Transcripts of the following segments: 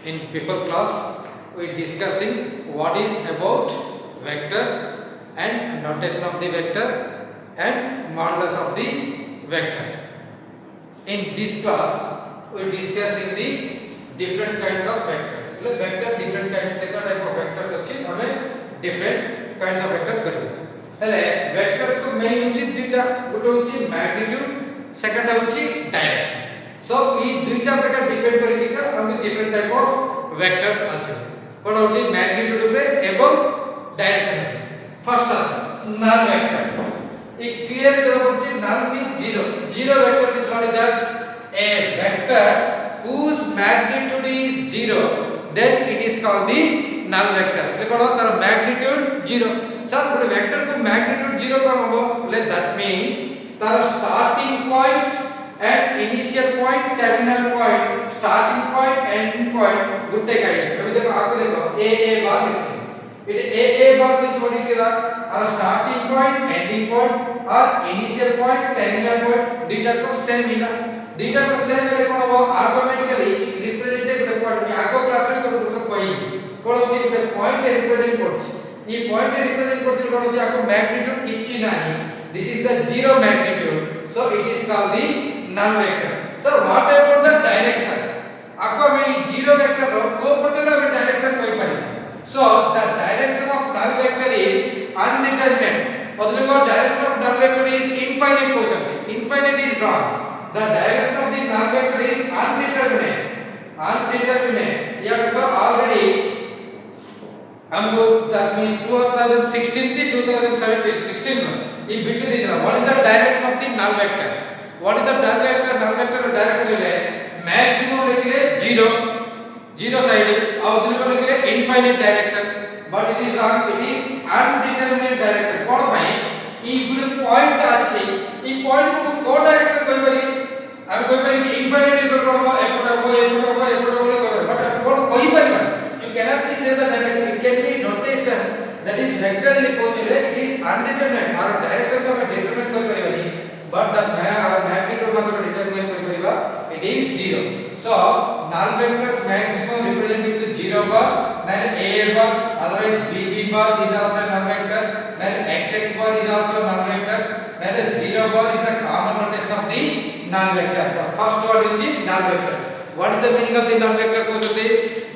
In before class, we discussing what is about vector and notation of the vector and modulus of the vector. In this class, we discussing the different kinds of vectors. Vector different kinds type of vectors अच्छी हमें different kinds of vector करेंगे. हेले vectors को main होची दुईटा गुटे होची magnitude second होची direction. So ये दुईटा प्रकार different करके का हम different type of vectors आसे. कौन होची magnitude पे एवं direction. First आसे null vector. एक clear जरा बोलची null means zero. Zero vector means what is that? A vector whose magnitude is zero, then it is called the null vector. એટલે કોણ તાર magnitude 0. સર કોઈ વેક્ટર કો magnitude 0 કોણ હોવો? એટલે that means તાર starting point and initial point, terminal point, starting point, ending point Gutte का है. अभी देखो आपको देखो a बार लिखो. It a bar means what is that? our starting point, ending point और initial point, terminal point data को सेम ही ना. डेटा को सेम करे कोण होवो? ऑटोमेटिकली रिप्रेजेंटेड पॉइंट में आगो क्लास में तो कोई कोण होची ଗୋଟେ पॉइंट रिप्रेजेंट करछि. ई पॉइंट रिप्रेजेंट करछि कोण होची आको मैग्नीट्यूड किछि नाही. This is the zero magnitude, so it is called the null vector. Sir what about the direction? आको में जीरो वेक्टर रो को पटे ना डायरेक्शन कोई पारि. So the direction of null vector is undeterminate. मतलब वो direction of null vector is infinite होचंती. Infinite is wrong. The direction of the null vector is undeterminate. Undeterminate. या तो already हमको that means 2016 थी 2017 16 में ये बिट दी था. What is the direction of the null vector? What is the null vector? Null vector direction ले maximum लेके 0 side और दूसरे को लेके infinite direction. But it is wrong. It is undeterminate direction. कौन भाई? ये गुड पॉइंट अच्छी. ये पॉइंट को कोड डायरेक्शन कोई बरी हम कोई बरी इनफाइनाइट इक्वल करबो एकोटा को बट कोड कोई बरी you can not be say the direction. It can be notation that is vector लिखोचले. It is undeterminate. आर डायरेक्शन को हम डिटरमिनेट कर परिबानी बट द मैग्नीट्यूड मात्र डिटरमिनेट कर परिबा. It is 0. So null vectors maximum represent with 0 bar then a bar, otherwise b bar is also null vector, then x bar is also null vector, then the 0 bar is a common notation of the null vector. The first word is null vector. What is the meaning of the null vector कहते?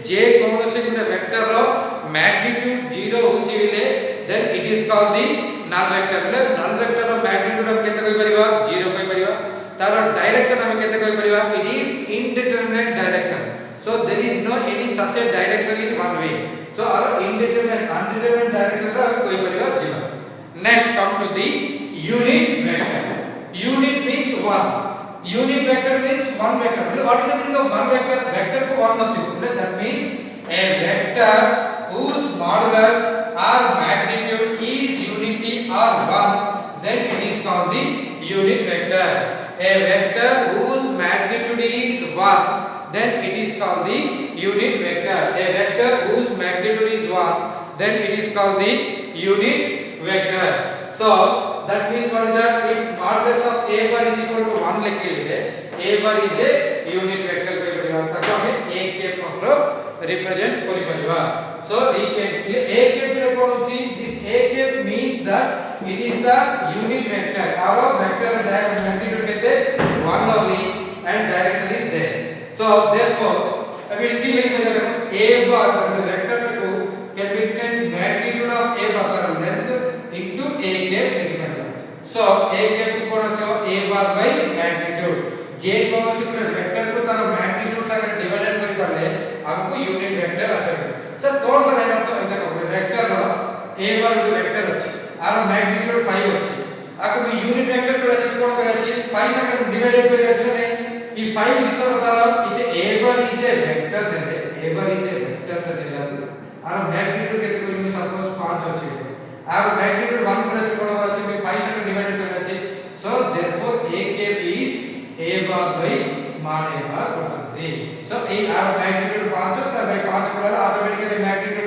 जे कौनसे गुटे vector रो magnitude 0 होची विले then it is called the null vector. मतलब null vector रो magnitude हम केते कोइ परिबा 0 कोइ परिबा. तार direction हम केते कोइ परिबा. It is indeterminate direction. So there is no any such a direction in one way. So our undeterminate direction रो हम कोइ परिबा 0. Next come to the unit vector. Unit means one. Unit vector means one vector. What is the meaning of one vector? Vector को one नथी. That means a vector whose modulus or magnitude is unity or one, then it is called the unit vector. A vector whose magnitude is one, then it is called the unit vector. A vector whose magnitude is one, then it is called the unit vector. So that means what is that? If modulus of a bar is equal to 1 लिख लिए, a bar is a unit vector कोई परिवार तक हमें एक के मात्र represent कोई परिवार. So a के लिए कौन सी? This a के means that it is the unit vector. Our vector magnitude कहते 1 only and direction is there. So therefore अभी लिख में देखो a bar मतलब वेक्टर को can be written as magnitude of a bar का length into a cap लिखना है. So a cap को कौन सा a bar by magnitude. j कौन सा वेक्टर को तार magnitude से अगर डिवाइड कर पाले हमको यूनिट वेक्टर आसेगा. सर कौन सा रहना तो देखो वेक्टर रो a bar को वेक्टर अछि आर magnitude 5 अछि. आको यूनिट वेक्टर को अछि कोन करे अछि 5 से डिवाइड कर अछि नहीं. ई 5 इज कर तार it a bar is a vector देले. a bar is a vector देले आर मैग्नीट्यूड केते कोइ सपोज 5 अछि आर मैग्नीट्यूड 1 करे अछि कोन अछि 5 से डिवाइड करे अछि. So therefore a cap is a bar by mod a bar करछथि. सो ए आर मैग्नीट्यूड 5 त by 5 करला automatically magnitude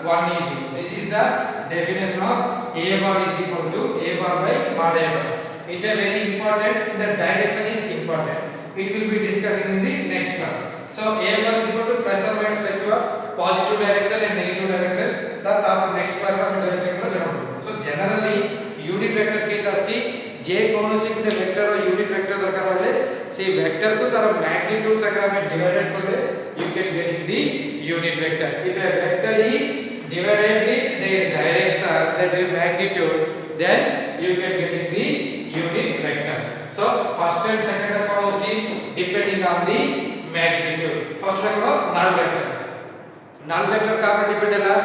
1 is. This is the definition of a bar is equal to a bar by mod a bar. It is very important. The direction is important. It will be discussing in the next class. So a bar is equal to plus or minus magnitudes अगर हमें divided करें, you can get the unit vector. If a vector is divided with their direction, that is magnitude, then you can get the unit vector. So first and second कौन होची depending on the magnitude. First कौन null vector. Null vector का पर depend है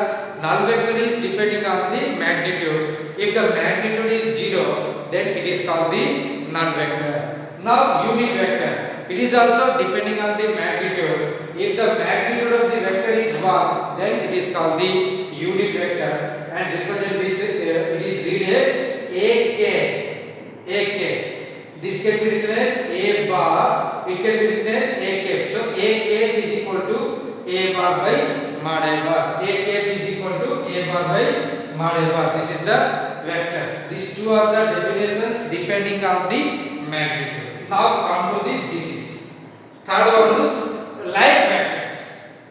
null vector is depending on the magnitude. If the magnitude is 0, then it is called the null vector. Now unit vector, it is also depending on the magnitude. If the magnitude of the vector is 1, then it is called the unit vector and represent with it is read as ak. This can be written as a bar, it can be written as ak. So ak is equal to a bar by mod a bar. Ak is equal to a bar by mod a bar. This is the vectors. These two are the definitions depending on the magnitude. Now come to the thesis. Third one is like vectors.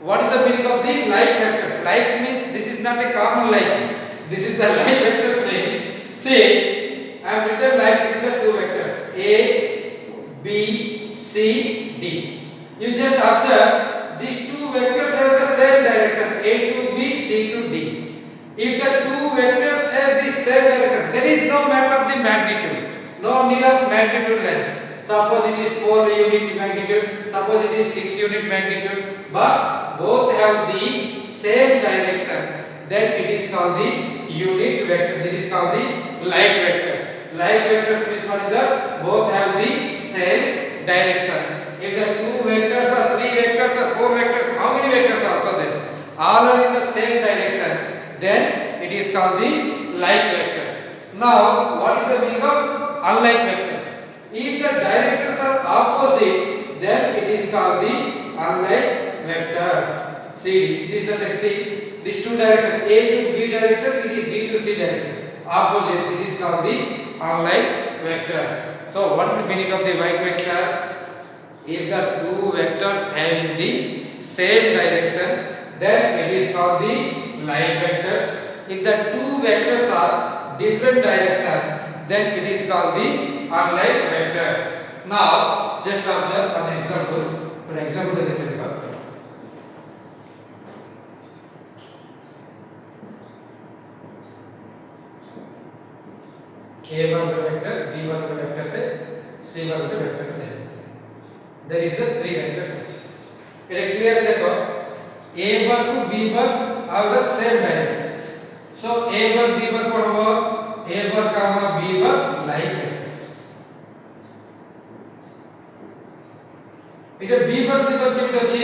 What is the meaning of the like vectors? Like means this is not a common like. This is the like vectors means. See, I have written like this is the two vectors a, b, c, d. You just observe these two vectors have the same direction a to b, c to d. If the two vectors have the same direction, there is no matter of the magnitude, no need of magnitude length. Suppose it is 4 unit magnitude, suppose it is 6 unit magnitude, but both have the same direction, then it is called the unit vector. This is called the like vectors. Like vectors means what is that? Both have the same direction. If the two vectors or three vectors or four vectors, how many vectors are also there? All are in the same direction, then it is called the like vectors. Now, what is the meaning of unlike vectors? If the directions are opposite, then it is called the unlike vectors. See, it is the like, see, these two directions, A to B direction, it is D to C direction. Opposite, this is called the unlike vectors. So, what is the meaning of the like vector? If the two vectors having the same direction, then it is called the like vectors. If the two vectors are different direction, then it is called the unlike vectors. Now, just observe an example. For example, let me go. A bar vector, B bar vector, C bar vector. There is the three vectors. It is clear that A bar to B bar have the same directions. So A bar B bar what about A bar comma B bar like vectors. It is B bar C bar kept achi.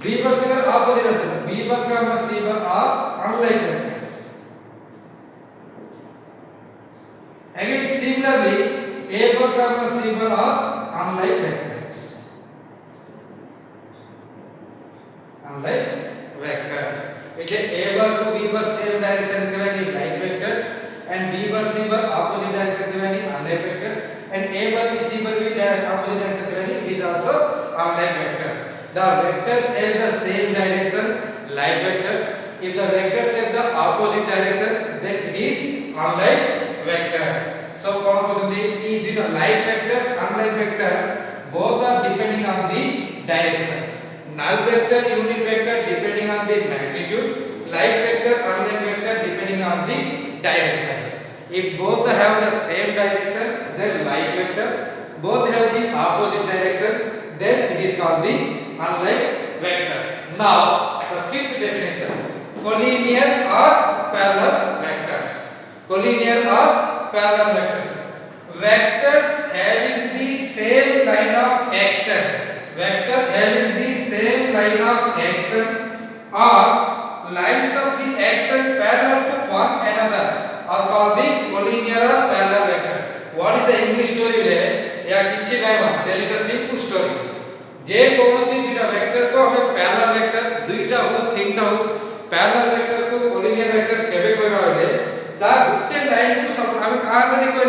B bar C bar opposite achi. B bar comma C bar are unlike vectors. Again similarly A bar comma C bar are unlike vectors. Unlike vectors. It is A bar to B bar same direction given like vectors and B bar C bar opposite direction given unlike vectors and A bar B C bar B opposite direction given it is also unlike vectors. The vectors have the same direction like vectors. If the vectors have the opposite direction, then it is unlike vectors. So कौन these like vectors, unlike vectors, both are depending on the direction. Null vector, unit vector depending on the magnitude, like vector, unlike vector depending on the directions. If both have the same direction, then like vector. Both have the opposite direction, then it is called the unlike vectors. Now, the fifth definition: collinear or parallel vectors. Collinear or parallel vectors. Vectors having the same line of action. Vector having the same line of action or lines of the action parallel to one another are called the collinear or parallel vectors. What is the English story there? या किसी नहीं there is a simple story. जे कौन सी दुटा vector को हमें parallel vector दुईटा हो तीनटा हो पैरेलल वेक्टर को collinear वेक्टर केबे कोइ भावले दा गुट्टे लाइन को सब हमें कहाँ पर देखो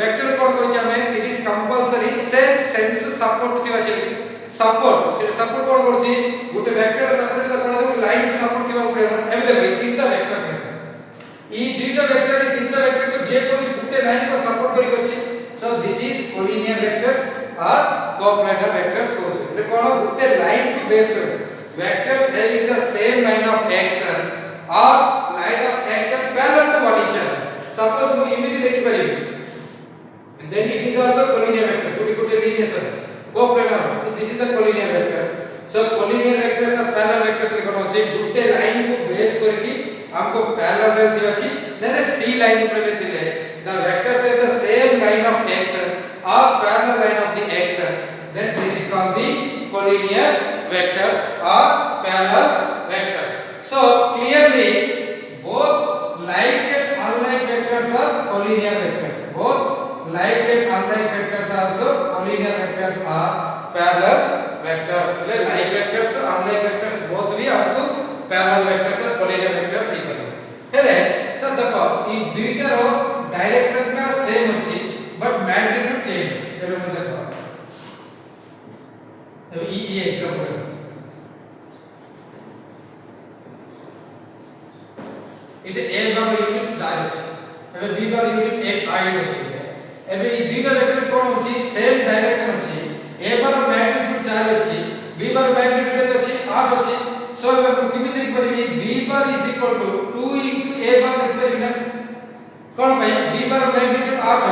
वेक्टर कोड कोई हमें it is compulsory same sense support थी बचेगी support से support कोड बोलती गुटे वेक्टर support तो कोड तो लाइन support थी बात पड़ेगा अवेलेबल तीनटा वेक्टर्स हैं ये दुईटा वेक्टर ये तीनटा वेक्टर को जे कोई गुटे लाइन को support करी Kochi so this is collinear vectors or coplanar vectors code એટલે કોનો ગુટે લાઈન କୁ બેઝ કરે vectors having the same line of action or line of action parallel to one each other suppose ମୁଁ ଏମିତି ଲେଖି ପାରିବି then it is also collinear vectors crore crore linear are coplanar this is the collinear vectors so collinear vectors are parallel vectors रे कोन अछि गुटे line କୁ base करके हमको parallel रे दिया अछि then c line ऊपर लेतिले the vectors have the same line of action or parallel line of the action then this is called the collinear vectors or parallel vectors so clearly both like and unlike vectors are collinear vectors both like and unlike vectors are also collinear vectors are parallel vectors like vectors unlike vectors both भी आपको parallel vectors और collinear vectors ही करेंगे हेले sir देखो ई दुईटा रो direction का same अछि but magnitude change अछि एबे हम देखो एबे ई एग्जांपल इते a बार यूनिट डायरेक्शन एबे b बार यूनिट एक i अछि एबे ई दुईटा वेक्टर कोन अछि सेम डायरेक्शन अछि a बार मैग्नीट्यूड 4 अछि b बार मैग्नीट्यूड केते अछि 8 अछि सो एबे हम किमि लिख परिबी b bar is equal to 2 into a bar लिख परिबी ना कोन भाई b bar magnitude 8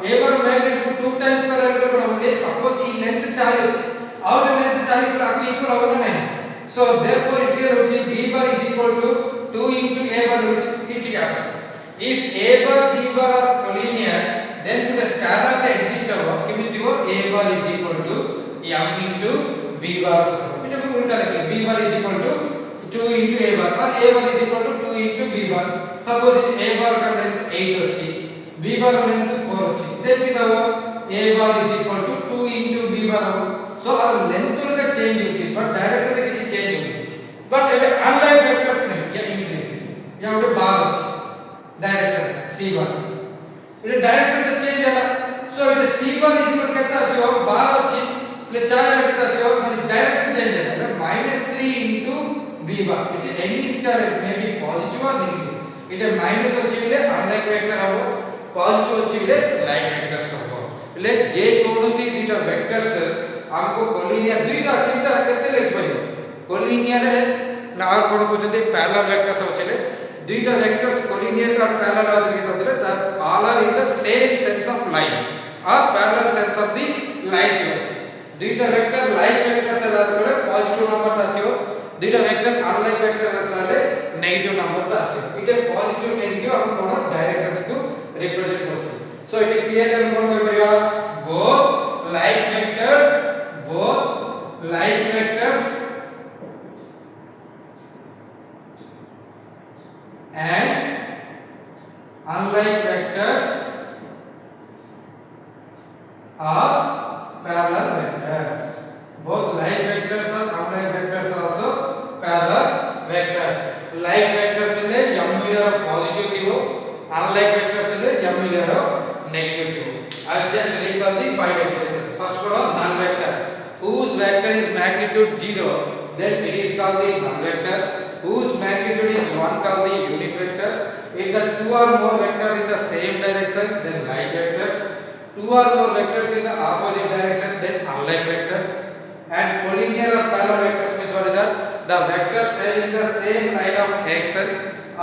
a bar magnitude 2 times कर एकर कोन हमले सपोज ई लेंथ 4 अछि और लेंथ 4 को आगे इक्वल होबो ना नहीं सो देयरफॉर इट कैन होछि b bar is equal to 2 into a bar होछि इट कैसे if a bar b bar are collinear then the scalar টা exist होबो किमिति हो a bar is equal to m into b bar এটা আমি উল্টা লিখি b bar is equal to 2 into a bar और a bar is equal to 2 into b bar suppose a bar का लेंथ 8 अछि b bar लेंथ 4 अछि then कि होबो a bar is equal to 2 into b bar होबो so our length रे change होछि but direction रे किछि चेंज होछि बट एबे अनलाइक वेक्टर्स ने या इमिति या ओटे बार अछि डायरेक्शन c bar इले डायरेक्शन तो चेंज होला सो इले c bar इज इक्वल केता आसीओ 12 अछि इले 4 रे केता आसीओ माने डायरेक्शन चेंज होला -3 into b bar it any scalar may be positive और नेगेटिव इले माइनस अछि इले अनलाइक वेक्टर हबो पॉजिटिव अछि इले लाइक वेक्टर्स हबो इले जे कोनोसी दुटा वेक्टर्स हमको कोलिनियर दुटा तीनटा केते लिख परिबो कोलिनियर ना और कोन कहते पैरेलल वेक्टर्स होचले दुईटा वेक्टर्स कोलिनियर और पैरेलल आज के होचले that all are in the same sense of line और parallel sense of the line होच दुईटा वेक्टर लाइक वेक्टर्स ala करे पॉजिटिव नंबर आसीओ दुईटा वेक्टर अनलाइक वेक्टर आसले नेगेटिव नंबर आसीओ इटे पॉजिटिव नेगेटिव हम कोन डायरेक्शंस को रिप्रेजेंट होछ सो इटे क्लियर हम कोन करिया both like vectors and unlike vectors are parallel vectors both like vectors and unlike vectors are also parallel vectors like vectors ile m metre positive थिबो unlike vectors ile m metre negative थिबो I just recall the five definitions first one null vector whose vector is magnitude 0 then it is called the null vector whose magnitude is 1 called the unit vector if the two or more vectors in the same direction then like vectors two or more vectors in the opposite direction then unlike vectors and collinear or parallel vectors means what is that the vectors having the same line of action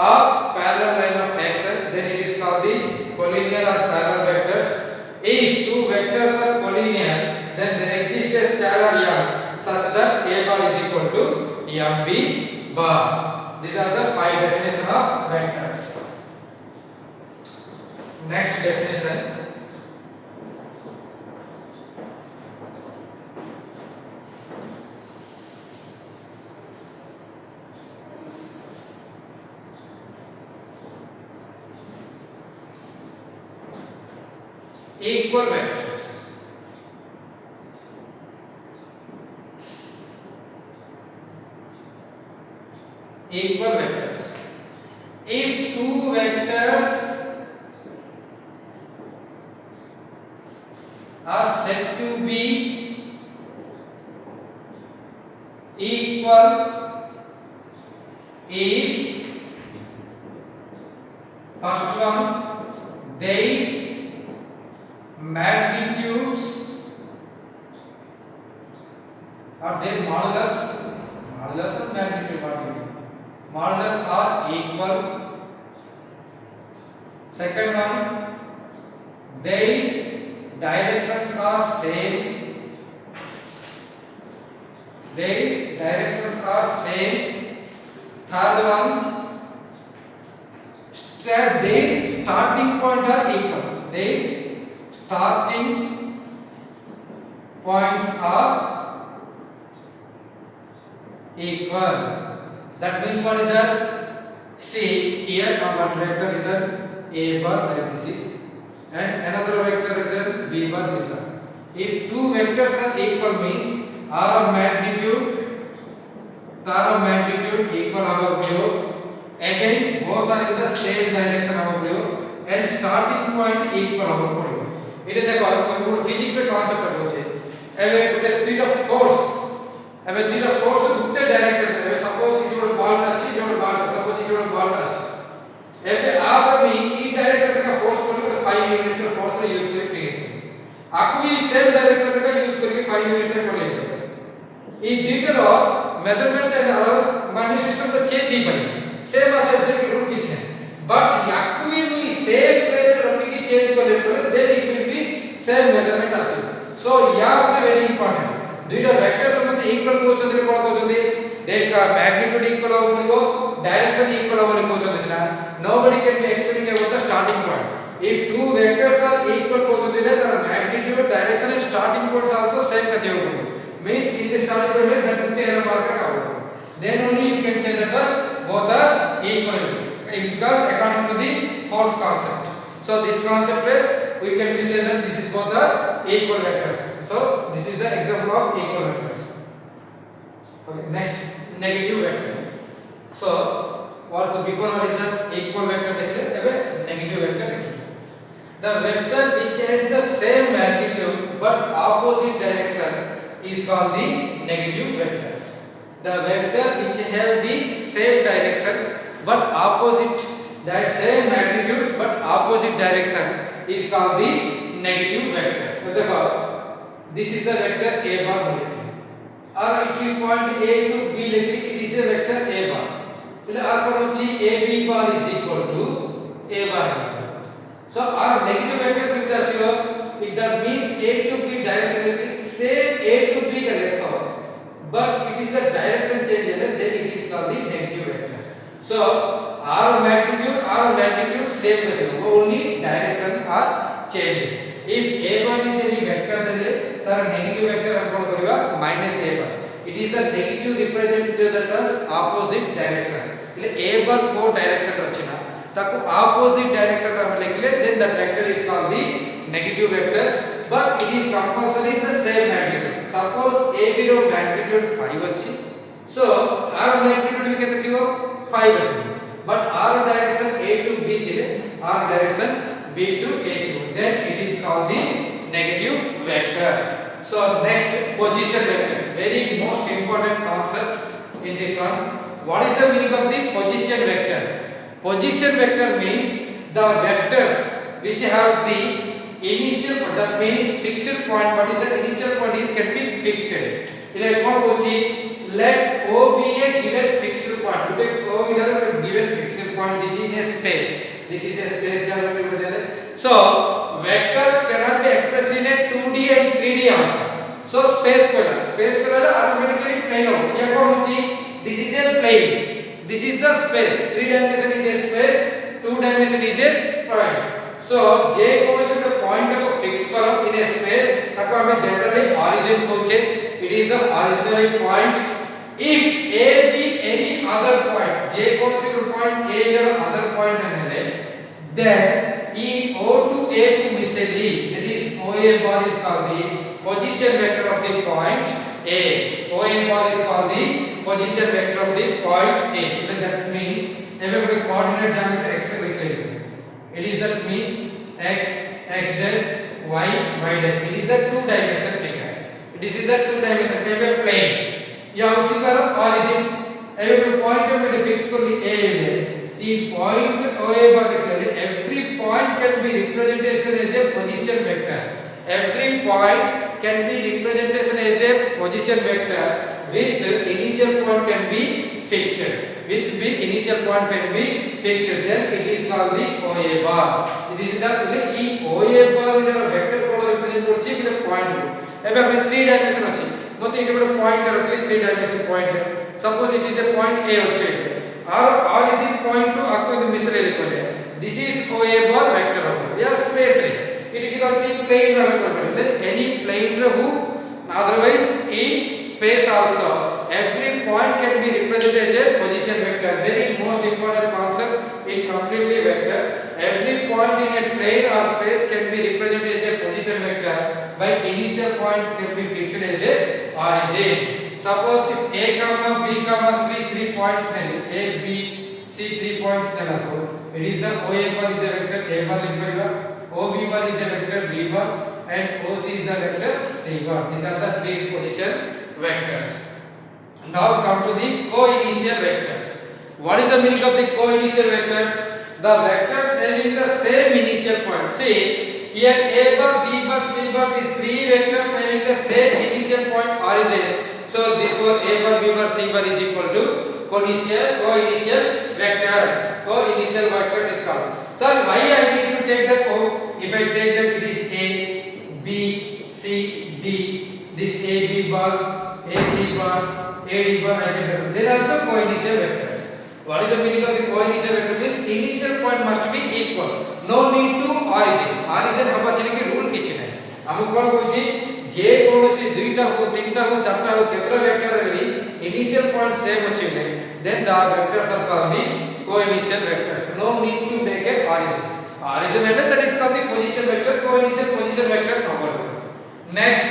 or parallel line of action then it is called the collinear or parallel vectors if two vectors are collinear then there exists a scalar m such that a bar is equal to mb bar these are the five definitions of vectors next definition equal vectors equal vectors if two vectors are said to be equal if first one their magnitudes their modulus, modulus and magnitude, modulus are equal. Second one, their directions are same. Their directions are same. Third one, their starting point are equal. Their starting points are equal. That means what is that? See here our vector written a bar like this is, and another vector written b bar this one. If two vectors are equal means r of magnitude equal our blue. Again both are in the same direction our blue, and starting point equal our blue. It is the physics concept of it. Every bit of force गुटे direction में suppose it got ball अछि it got ball suppose it got ball अछि एबे आप भी ई direction का force को 5 units का फोर्स रे यूज करके क्रिएट आपको भी सेम डायरेक्शन का यूज करके 5 यूनिट्स का ले ई detail of measurement and mining system तो चेंज ही बनी सेम असेस के रूल किछ है बट याकू भी सेम प्लेस रखी की चेंज कर ले then it will be same measurement आसी सो या वेरी इंपोर्टेंट दुईटा वेक्टर समझते इक्वल कोचंदी कोन कोचंदी देख मैग्नीट्यूड इक्वल हो पड़िबो डायरेक्शन इक्वल हो बोली कोचंदी सिना nobody can be explaining about the starting point if two vectors are equal कोचंदी their magnitude direction and starting points also same कते हो पड़िबो means in the starting point that will be error marker का होगा then only you can say that both are equal because according to the force concept so this concept we can be say that this is both are equal vectors. So this is the example of equal vectors. Okay, next negative vector. So what the before what is the equal vector देखिए अबे negative vector देखिए. The vector which has the same magnitude but opposite direction is called the negative vectors. The vector which have the same direction but opposite same magnitude but opposite direction is called the negative vector. So देखो this is the vector a bar बोले और it will point a to b लिखी it is a vector a bar એટલે આ કોણ છે a b bar is equal to a bar. So our negative vector कितना ଆସିବ it that means a to b direction same a to b का लिखो but it is the direction change then it is called the negative vector. So our magnitude same रहेगा only direction are changed. If a bar is any vector then तर negative vector हम कौन करेगा minus a bar it is the negative represent that as opposite direction એટલે a bar को direction रचना ताको opposite direction रे हम लिखले then that vector is called the negative vector but it is compulsory in the same magnitude. Suppose a b row magnitude 5 अछि so r magnitude भी केते थियो 5 but r direction a to b थिले r direction b to a थियो then it is called the negative vector. So next position vector very most important concept in this one. What is the meaning of the position vector? Position vector means the vectors which have the initial that means fixed point. What is the initial point is can be fixed ile kon hochi let o be a given fixed point today o is a given fixed point this is a space this is a space geometry. So vector cannot be expressed in a 2D and 3D also. So space color automatically plane ho ye kon hochi this is a plane this is the space 3 dimension is a space 2 dimension is a point. So जे कौन से point को fix करो in a space ताको हमें generally origin कहते it is the originary point. If a be any other point जे कौन से point a is other point है then e o to a to mislead that is oa bar is called the position vector of the point a. oa bar is called the position vector of the point a. That means एबे कोई coordinate geometry x लिख it is that means x dash y dash it is the two dimension figure this is the two dimension table plane या होची तर origin एबे कोई point में fix कर ली a है see point oa bar लिखले every point can be representation as a position vector every point can be representation as a position vector with initial point can be fixed. With the initial point can be fixed, then it is called the OA bar. This is the OA bar vector code represent করছি with point କୁ ଏବେ ଆମେ 3 dimension ଅଛି মতে এটা ଗୋଟେ point ରଖିଲି 3 dimension point. Suppose it is a point A ଅଛି और origin point to आपको मिसरे लिखले this is OA bar vector होगा या space रे it is also plane रे करबे any plane रे who otherwise in space also every point can be represented as a position vector. Very most important concept in completely vector. Every point in a plane or space can be represented as a position vector by initial point can be fixed as a origin. Suppose if a comma b comma c 3 points then a b c 3 points then it is the OA bar is a vector a bar लिखबा OB bar is a vector b bar and OC is the vector c bar. These are the three position vectors. Now come to the co-initial vectors. What is the meaning of the co-initial vectors? The vectors having the same initial point. See, here a bar, b bar, c bar, these three vectors having the same initial point origin. So therefore a bar, b bar, c bar is equal to co-initial vectors. Co-initial vectors is called. Sir, why I need to take the co? If I take that it is a, b, c, d. This a b bar, a c bar. AD bar I can have. Then also co-initial vectors. What is the meaning of the co-initial vector? Means initial point must be equal. No need to origin. Origin हम बच्चे के rule किसी नहीं. हम कौन कोची जे कौन सी दुईटा हो तीनटा हो चारटा हो कितना vector है initial point same अच्छी नहीं. Then the vectors are called the co-initial vectors. No need to make a origin. Origin है that is called the position vector. Co-initial position vectors हम बोलते हैं. Next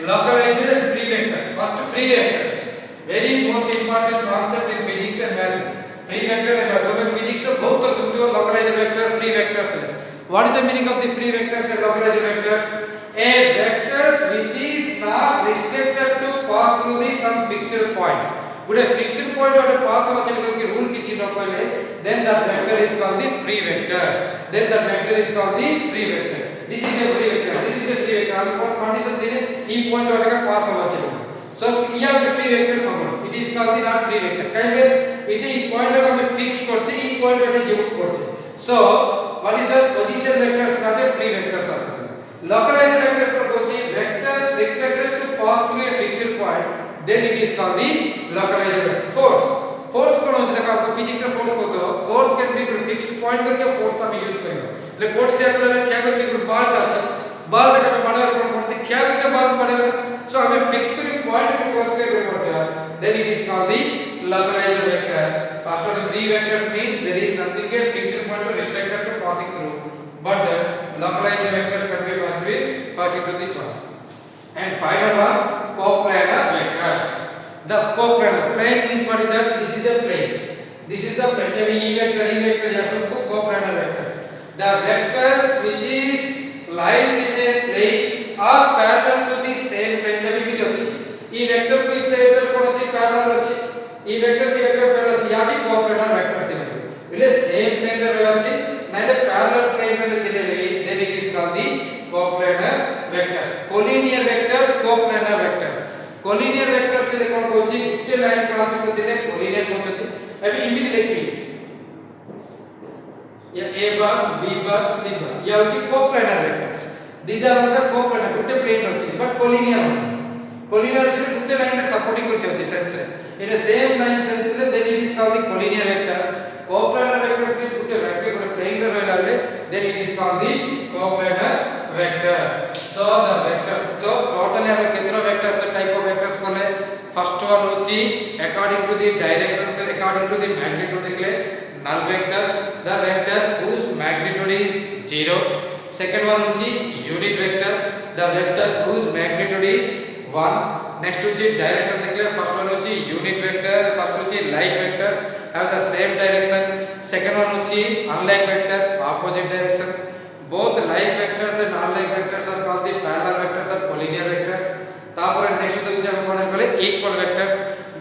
localized and free vectors. First free vectors. Very most important concept in physics and math. Free vector and atomic physics तो बहुत तरह से localized vector, free vectors है. What is the meaning of the free vectors and localized vectors? A vectors which is not restricted to pass through the some fixed point. Would a fixed point or a pass होगा चलिए कि rule किसी न पहले then that vector is called the free vector. Then that vector is called the free vector. This is a free vector. This is a free vector. हम कौन condition देने e point वाले का pass होगा चलिए. So here the free vectors होगा. It is called the not free vector. कहीं it is point अगर हमें fix करते e point वाले जो करते. So what is the position vectors not a free vectors आते हैं. Localized vectors को Kochi vectors restricted to pass through a fixed point. Then it is called the localized vector. Force कौन होता है आपको physics में force होता है. Force can be fixed point करके force का भी use करेंगे. लेकिन कोट क्या करके कोई ball टच ball का हमें बड़ा कौन करते क्या करके ball बड़ा so हमें fix करके point को force करके करते हैं. Then it is called the localized vector. First of the free vectors means there is nothing a fixed point to restricted to passing through. But localized vector can be passing through this one. And final one, coplanar vectors. The coplanar plane means what is that? This is the plane. This is the plane. Every e vector या सबको coplanar vectors. The vectors which is lies in a plane are parallel to the same plane. जब भी होती है. E vector कोई plane कौन सी parallel होती है? E vector की vector parallel होती है. या भी coplanar vectors हैं. इले same plane में होती है. नहीं तो parallel plane में चले गए. Then it is called the coplanar vectors. Collinear vectors, coplanar vectors. Collinear vectors से कौन कोची गुट्टे लाइन कांसेप्ट होते हैं. Collinear कौन होते हैं? अभी इमेज देखिए. या a bar, b bar, c bar. ये होती है coplanar vectors. These are the coplanar Gutte plane होती है. But collinear होती है. Collinear होती है गुट्टे लाइन में supporting होती है sense है. In the same line sense then it is called the collinear vectors. Coplanar vectors means Gutte vector को plane कर रहे हैं. Then it is called the coplanar vectors. So the vectors. So totally हमें कितना vectors type of vectors बोले. First one होती according to the directions according to the magnitude देखले null vector. The vector whose magnitude is 0. Second one होती unit vector. The vector whose magnitude is 1. Next होती direction देखले. First one होती unit vector. First होती like vectors have the same direction. Second one होती unlike vector opposite direction. Both like vectors and unlike vectors are called the parallel vectors or collinear vectors. तापर next तो कुछ हम कौन बोले equal vectors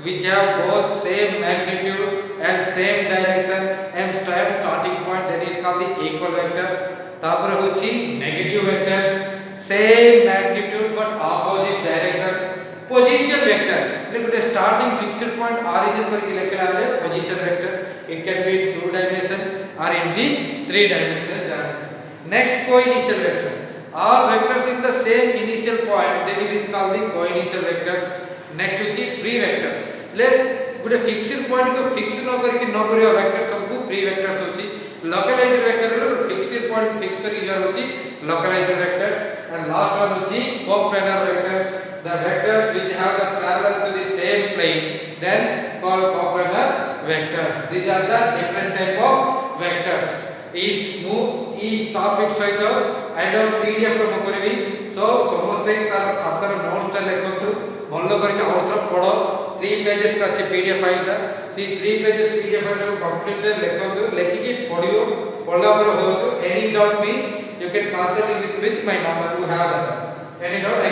which have both same magnitude and same direction and same starting point, that is called the equal vectors. तापर होची negative vectors same magnitude but opposite direction. Position vector ले गुटे स्टार्टिंग फिक्स्ड पॉइंट origin करके लेके आले position vector it can be 2 dimension और in the 3 dimension next coinitial vectors all vectors in the same initial point then it is called the coinitial vectors next होची free vectors ले गुटे fixed point को fix न करके न करिया vector सब free vectors होची लोकलाइज्ड वेक्टर रे फिक्स्ड पॉइंट को फिक्स करके जो होची localised vectors and last one होची coplanar vectors the vectors which have the parallel to the same plane then called coplanar vectors these are the different type of vectors is move e topic सहित I don't pdf रो म करबी so समस्त तार खातार notes ता लेखंतु भलो करके और थोड़ा पढ़ो 3 पेजेस का अच्छे पीडीएफ फाइल ता सी 3 पेजेस पीडीएफ फाइल को कंप्लीट लेखंतु लेखि पढ़ियो पढ़ला पर हो तो any doubt means you can consult with my number to have that any doubt